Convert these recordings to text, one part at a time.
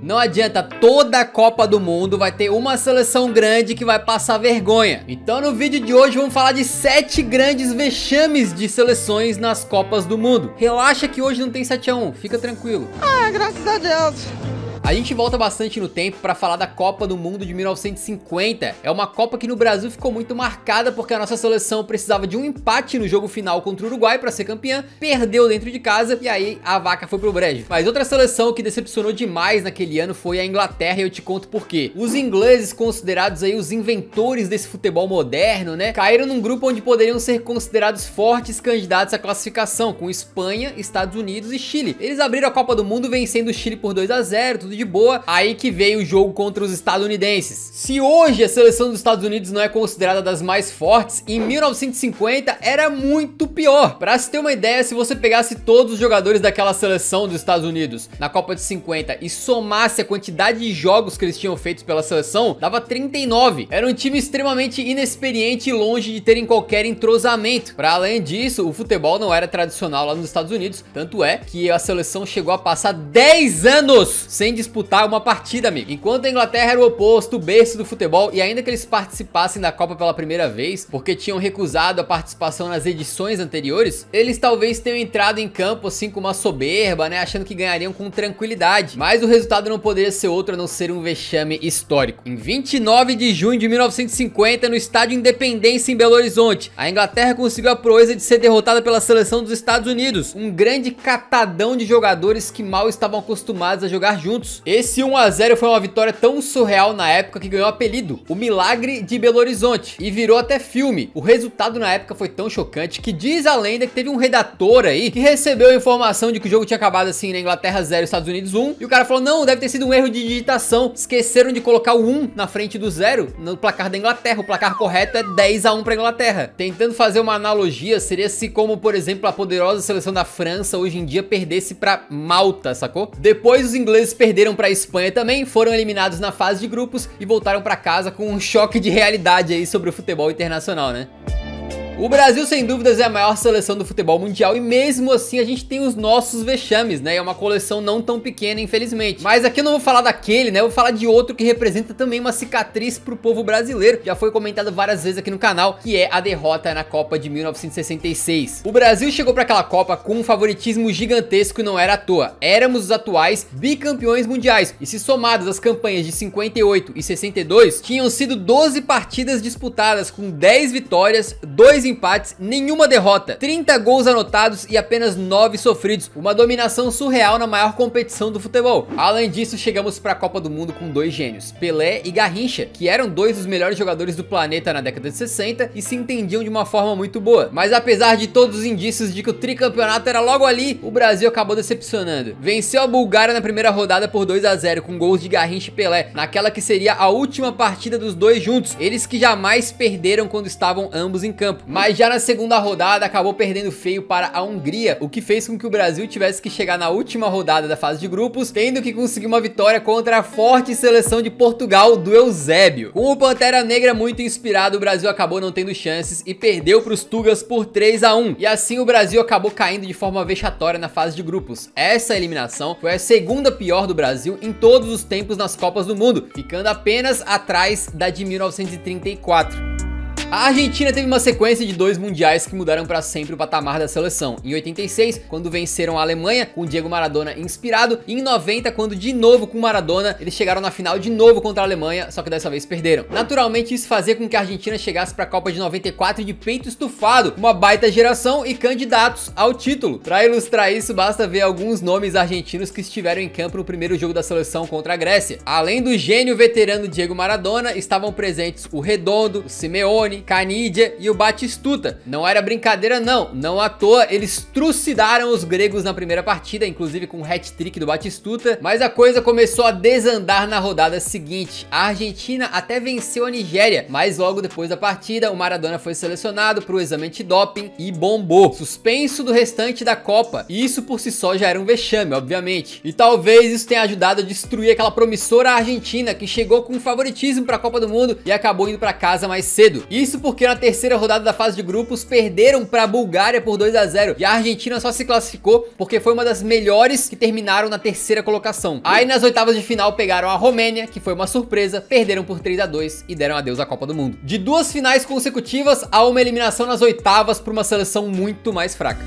Não adianta, toda a Copa do Mundo vai ter uma seleção grande que vai passar vergonha. Então no vídeo de hoje vamos falar de 7 grandes vexames de seleções nas Copas do Mundo. Relaxa que hoje não tem 7 a 1, fica tranquilo. Ah, graças a Deus. A gente volta bastante no tempo para falar da Copa do Mundo de 1950. É uma Copa que no Brasil ficou muito marcada porque a nossa seleção precisava de um empate no jogo final contra o Uruguai para ser campeã, perdeu dentro de casa e aí a vaca foi pro brejo. Mas outra seleção que decepcionou demais naquele ano foi a Inglaterra, e eu te conto por quê. Os ingleses, considerados aí os inventores desse futebol moderno, né, caíram num grupo onde poderiam ser considerados fortes candidatos à classificação, com Espanha, Estados Unidos e Chile. Eles abriram a Copa do Mundo vencendo o Chile por 2 a 0, tudo de boa, aí que veio o jogo contra os estadunidenses. Se hoje a seleção dos Estados Unidos não é considerada das mais fortes, em 1950 era muito pior. Pra se ter uma ideia, se você pegasse todos os jogadores daquela seleção dos Estados Unidos na Copa de 50 e somasse a quantidade de jogos que eles tinham feitos pela seleção, dava 39. Era um time extremamente inexperiente e longe de terem qualquer entrosamento. Pra além disso, o futebol não era tradicional lá nos Estados Unidos, tanto é que a seleção chegou a passar 10 anos sem disputar uma partida, amigo. Enquanto a Inglaterra era o oposto, o berço do futebol, e ainda que eles participassem da Copa pela primeira vez, porque tinham recusado a participação nas edições anteriores, eles talvez tenham entrado em campo assim com uma soberba, né, achando que ganhariam com tranquilidade. Mas o resultado não poderia ser outro a não ser um vexame histórico. Em 29 de junho de 1950, no estádio Independência em Belo Horizonte, a Inglaterra conseguiu a proeza de ser derrotada pela seleção dos Estados Unidos, um grande catadão de jogadores que mal estavam acostumados a jogar juntos. Esse 1 a 0 foi uma vitória tão surreal na época que ganhou o apelido, o Milagre de Belo Horizonte, e virou até filme. O resultado na época foi tão chocante que diz a lenda que teve um redator aí que recebeu a informação de que o jogo tinha acabado assim, na Inglaterra 0, Estados Unidos 1, e o cara falou, não, deve ter sido um erro de digitação, esqueceram de colocar o 1 na frente do 0 no placar da Inglaterra. O placar correto é 10 a 1 pra Inglaterra. Tentando fazer uma analogia, seria se como, por exemplo, a poderosa seleção da França hoje em dia perdesse pra Malta, sacou? Depois os ingleses perderam pra Espanha também, foram eliminados na fase de grupos e voltaram pra casa com um choque de realidade aí sobre o futebol internacional, né? O Brasil, sem dúvidas, é a maior seleção do futebol mundial e mesmo assim a gente tem os nossos vexames, né? É uma coleção não tão pequena, infelizmente. Mas aqui eu não vou falar daquele, né? Eu vou falar de outro que representa também uma cicatriz pro povo brasileiro. Já foi comentado várias vezes aqui no canal, que é a derrota na Copa de 1966. O Brasil chegou pra aquela Copa com um favoritismo gigantesco e não era à toa. Éramos os atuais bicampeões mundiais e se somadas as campanhas de 58 e 62, tinham sido 12 partidas disputadas com 10 vitórias, 2 empates, nenhuma derrota, 30 gols anotados e apenas 9 sofridos, uma dominação surreal na maior competição do futebol. Além disso, chegamos para a Copa do Mundo com 2 gênios, Pelé e Garrincha, que eram 2 dos melhores jogadores do planeta na década de 60 e se entendiam de uma forma muito boa. Mas apesar de todos os indícios de que o tricampeonato era logo ali, o Brasil acabou decepcionando. Venceu a Bulgária na primeira rodada por 2 a 0 com gols de Garrincha e Pelé, naquela que seria a última partida dos dois juntos, eles que jamais perderam quando estavam ambos em campo. Mas já na segunda rodada acabou perdendo feio para a Hungria, o que fez com que o Brasil tivesse que chegar na última rodada da fase de grupos, tendo que conseguir uma vitória contra a forte seleção de Portugal do Eusébio. Com o Pantera Negra muito inspirado, o Brasil acabou não tendo chances e perdeu para os Tugas por 3 a 1. E assim o Brasil acabou caindo de forma vexatória na fase de grupos. Essa eliminação foi a segunda pior do Brasil em todos os tempos nas Copas do Mundo, ficando apenas atrás da de 1934. A Argentina teve uma sequência de 2 mundiais que mudaram para sempre o patamar da seleção. Em 86, quando venceram a Alemanha com Diego Maradona inspirado, e em 90, quando de novo com Maradona, eles chegaram na final de novo contra a Alemanha, só que dessa vez perderam. Naturalmente isso fazia com que a Argentina chegasse para a Copa de 94 de peito estufado, uma baita geração e candidatos ao título. Para ilustrar isso, basta ver alguns nomes argentinos que estiveram em campo no primeiro jogo da seleção contra a Grécia. Além do gênio veterano Diego Maradona, estavam presentes o Redondo, o Simeone, Canidia e o Batistuta. Não era brincadeira não à toa eles trucidaram os gregos na primeira partida, inclusive com um hat-trick do Batistuta, mas a coisa começou a desandar na rodada seguinte. A Argentina até venceu a Nigéria, mas logo depois da partida o Maradona foi selecionado para o exame antidoping e bombou, suspenso do restante da Copa, e isso por si só já era um vexame, obviamente, e talvez isso tenha ajudado a destruir aquela promissora Argentina que chegou com favoritismo para a Copa do Mundo e acabou indo para casa mais cedo. Isso Isso porque na terceira rodada da fase de grupos perderam para a Bulgária por 2 a 0 e a Argentina só se classificou porque foi uma das melhores que terminaram na terceira colocação. Aí nas oitavas de final pegaram a Romênia, que foi uma surpresa, perderam por 3 a 2 e deram adeus à Copa do Mundo. De duas finais consecutivas a uma eliminação nas oitavas por uma seleção muito mais fraca.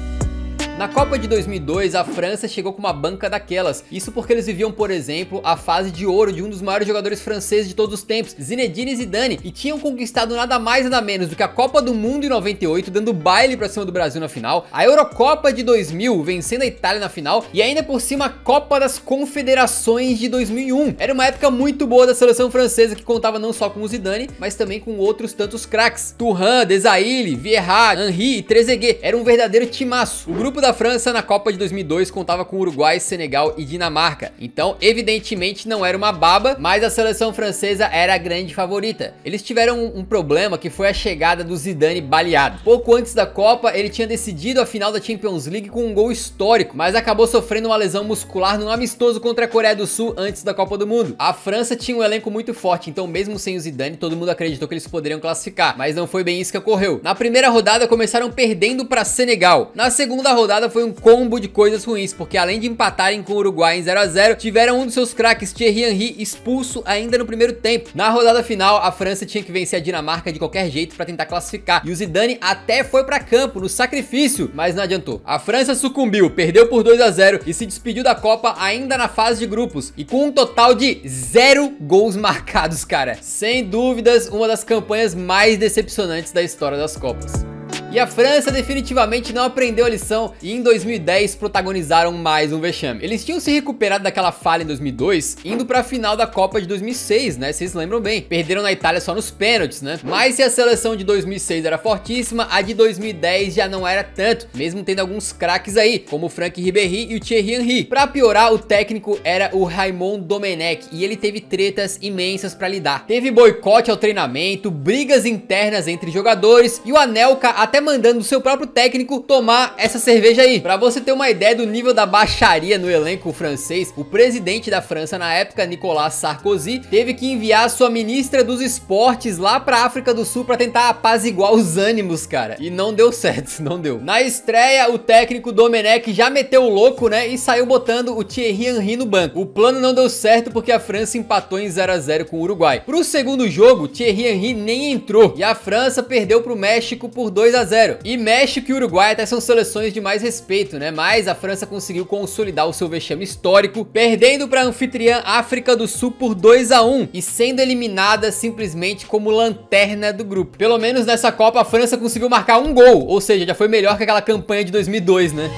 Na Copa de 2002, a França chegou com uma banca daquelas. Isso porque eles viviam, por exemplo, a fase de ouro de um dos maiores jogadores franceses de todos os tempos, Zinedine Zidane, e tinham conquistado nada mais nada menos do que a Copa do Mundo em 98, dando baile pra cima do Brasil na final, a Eurocopa de 2000, vencendo a Itália na final, e ainda por cima a Copa das Confederações de 2001. Era uma época muito boa da seleção francesa, que contava não só com o Zidane, mas também com outros tantos craques. Thuram, Desailly, Vieira, Henry e Trezeguet. Era um verdadeiro timaço. O grupo da França na Copa de 2002 contava com Uruguai, Senegal e Dinamarca. Então, evidentemente não era uma baba, mas a seleção francesa era a grande favorita. Eles tiveram um problema, que foi a chegada do Zidane baleado. Pouco antes da Copa, ele tinha decidido a final da Champions League com um gol histórico, mas acabou sofrendo uma lesão muscular num amistoso contra a Coreia do Sul antes da Copa do Mundo. A França tinha um elenco muito forte, então mesmo sem o Zidane, todo mundo acreditou que eles poderiam classificar, mas não foi bem isso que ocorreu. Na primeira rodada começaram perdendo para Senegal. Na segunda rodada foi um combo de coisas ruins, porque além de empatarem com o Uruguai em 0 a 0, tiveram um dos seus craques, Thierry Henry, expulso ainda no primeiro tempo. Na rodada final, a França tinha que vencer a Dinamarca de qualquer jeito para tentar classificar, e o Zidane até foi para campo no sacrifício, mas não adiantou. A França sucumbiu, perdeu por 2 a 0 e se despediu da Copa ainda na fase de grupos, e com um total de 0 gols marcados, cara. Sem dúvidas, uma das campanhas mais decepcionantes da história das Copas. E a França definitivamente não aprendeu a lição e em 2010 protagonizaram mais um vexame. Eles tinham se recuperado daquela falha em 2002, indo pra final da Copa de 2006, né? Vocês lembram bem. Perderam na Itália só nos pênaltis, né? Mas se a seleção de 2006 era fortíssima, a de 2010 já não era tanto, mesmo tendo alguns craques aí, como o Franck Ribéry e o Thierry Henry. Pra piorar, o técnico era o Raymond Domenech e ele teve tretas imensas pra lidar. Teve boicote ao treinamento, brigas internas entre jogadores e o Anelka até mandando o seu próprio técnico tomar essa cerveja aí. Pra você ter uma ideia do nível da baixaria no elenco francês, o presidente da França na época, Nicolas Sarkozy, teve que enviar sua ministra dos esportes lá pra África do Sul pra tentar apaziguar os ânimos, cara. E não deu certo, não deu. Na estreia, o técnico Domenech já meteu o louco, né, e saiu botando o Thierry Henry no banco. O plano não deu certo porque a França empatou em 0 a 0 com o Uruguai. Pro segundo jogo, Thierry Henry nem entrou e a França perdeu pro México por 2 a 0. E México e Uruguai até são seleções de mais respeito, né? Mas a França conseguiu consolidar o seu vexame histórico, perdendo para a anfitriã África do Sul por 2 a 1 e sendo eliminada simplesmente como lanterna do grupo. Pelo menos nessa Copa a França conseguiu marcar um gol, ou seja, já foi melhor que aquela campanha de 2002, né?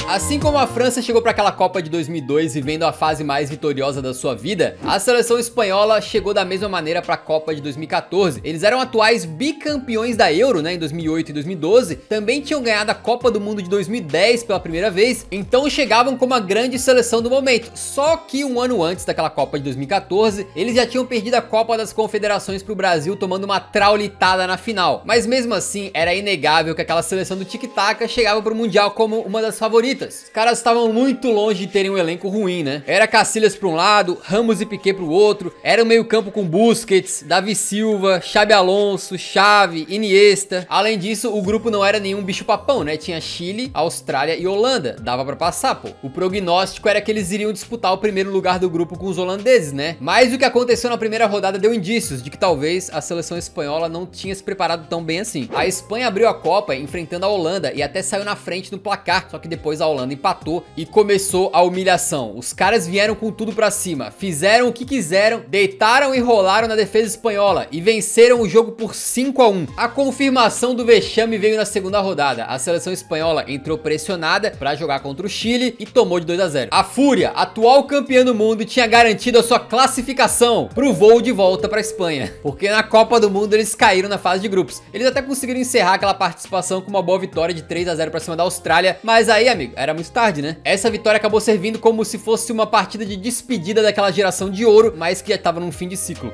Assim como a França chegou para aquela Copa de 2002 vivendo a fase mais vitoriosa da sua vida, a seleção espanhola chegou da mesma maneira para a Copa de 2014. Eles eram atuais bicampeões da Euro, né, em 2008 e 2012, também tinham ganhado a Copa do Mundo de 2010 pela primeira vez, então chegavam como a grande seleção do momento. Só que um ano antes daquela Copa de 2014, eles já tinham perdido a Copa das Confederações para o Brasil, tomando uma traulitada na final. Mas mesmo assim, era inegável que aquela seleção do tic-tac chegava para o Mundial como uma das favoritas. Os caras estavam muito longe de terem um elenco ruim, né? Era Casillas para um lado, Ramos e Piqué para o outro, era um meio campo com Busquets, Davi Silva, Xabi Alonso, Xavi, Iniesta. Além disso, o grupo não era nenhum bicho papão, né? Tinha Chile, Austrália e Holanda, dava para passar, pô. O prognóstico era que eles iriam disputar o primeiro lugar do grupo com os holandeses, né? Mas o que aconteceu na primeira rodada deu indícios de que talvez a seleção espanhola não tinha se preparado tão bem assim. A Espanha abriu a Copa enfrentando a Holanda e até saiu na frente no placar, só que depois a Holanda empatou e começou a humilhação. Os caras vieram com tudo pra cima, fizeram o que quiseram, deitaram e rolaram na defesa espanhola e venceram o jogo por 5 a 1. A confirmação do vexame veio na segunda rodada. A seleção espanhola entrou pressionada pra jogar contra o Chile e tomou de 2 a 0. A Fúria, atual campeã do mundo, tinha garantido a sua classificação pro voo de volta pra Espanha, porque na Copa do Mundo eles caíram na fase de grupos. Eles até conseguiram encerrar aquela participação com uma boa vitória de 3 a 0 pra cima da Austrália, mas aí, amigo, era muito tarde, né? Essa vitória acabou servindo como se fosse uma partida de despedida daquela geração de ouro, mas que já tava num fim de ciclo.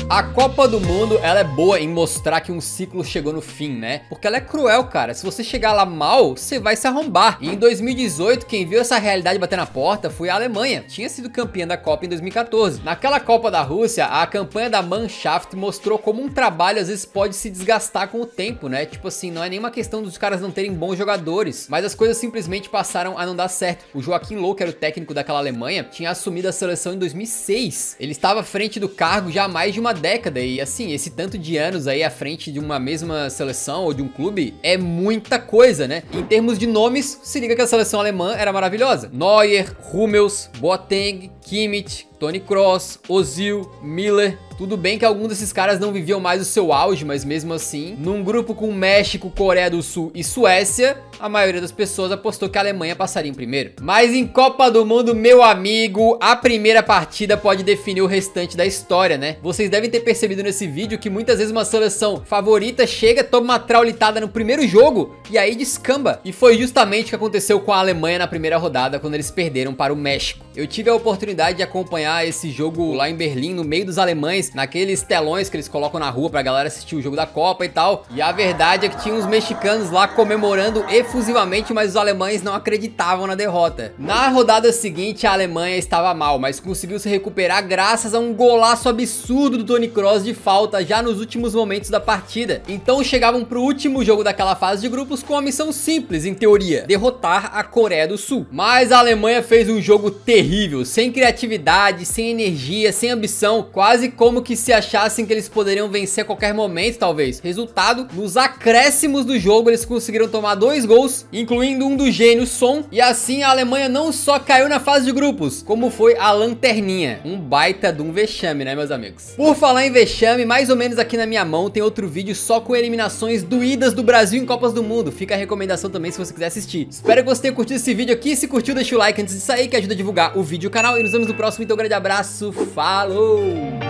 A Copa do Mundo, ela é boa em mostrar que um ciclo chegou no fim, né? Porque ela é cruel, cara. Se você chegar lá mal, você vai se arrombar. E em 2018, quem viu essa realidade bater na porta foi a Alemanha. Tinha sido campeã da Copa em 2014. Naquela Copa da Rússia, a campanha da Mannschaft mostrou como um trabalho às vezes pode se desgastar com o tempo, né? Tipo assim, não é nenhuma questão dos caras não terem bons jogadores, mas as coisas simplesmente passaram a não dar certo. O Joachim Löw, que era o técnico daquela Alemanha, tinha assumido a seleção em 2006. Ele estava à frente do cargo já há mais de uma década e assim, esse tanto de anos aí à frente de uma mesma seleção ou de um clube é muita coisa, né? Em termos de nomes, se liga que a seleção alemã era maravilhosa. Neuer, Hummels, Boateng, Kimmich, Toni Kroos, Ozil, Müller. Tudo bem que alguns desses caras não viviam mais o seu auge, mas mesmo assim, num grupo com México, Coreia do Sul e Suécia, a maioria das pessoas apostou que a Alemanha passaria em primeiro. Mas em Copa do Mundo, meu amigo, a primeira partida pode definir o restante da história, né? Vocês devem ter percebido nesse vídeo que muitas vezes uma seleção favorita chega, toma uma traulitada no primeiro jogo e aí descamba. E foi justamente o que aconteceu com a Alemanha na primeira rodada, quando eles perderam para o México. Eu tive a oportunidade de acompanhar esse jogo lá em Berlim, no meio dos alemães, naqueles telões que eles colocam na rua pra galera assistir o jogo da Copa e tal. E a verdade é que tinha uns mexicanos lá comemorando efusivamente, mas os alemães não acreditavam na derrota. Na rodada seguinte, a Alemanha estava mal, mas conseguiu se recuperar graças a um golaço absurdo do Toni Kroos de falta já nos últimos momentos da partida. Então chegavam pro último jogo daquela fase de grupos com uma missão simples, em teoria: derrotar a Coreia do Sul. Mas a Alemanha fez um jogo terrível, sem criatividade, sem energia, sem ambição, quase como que se achassem que eles poderiam vencer a qualquer momento, talvez. Resultado, nos acréscimos do jogo, eles conseguiram tomar 2 gols, incluindo um do gênio Son, e assim a Alemanha não só caiu na fase de grupos, como foi a lanterninha. Um baita de um vexame, né, meus amigos? Por falar em vexame, mais ou menos aqui na minha mão tem outro vídeo só com eliminações doídas do Brasil em Copas do Mundo. Fica a recomendação também se você quiser assistir. Espero que você tenha curtido esse vídeo aqui. Se curtiu, deixa o like antes de sair, que ajuda a divulgar o vídeo e o canal. E nos vemos no próximo. Então, um grande abraço. Falou!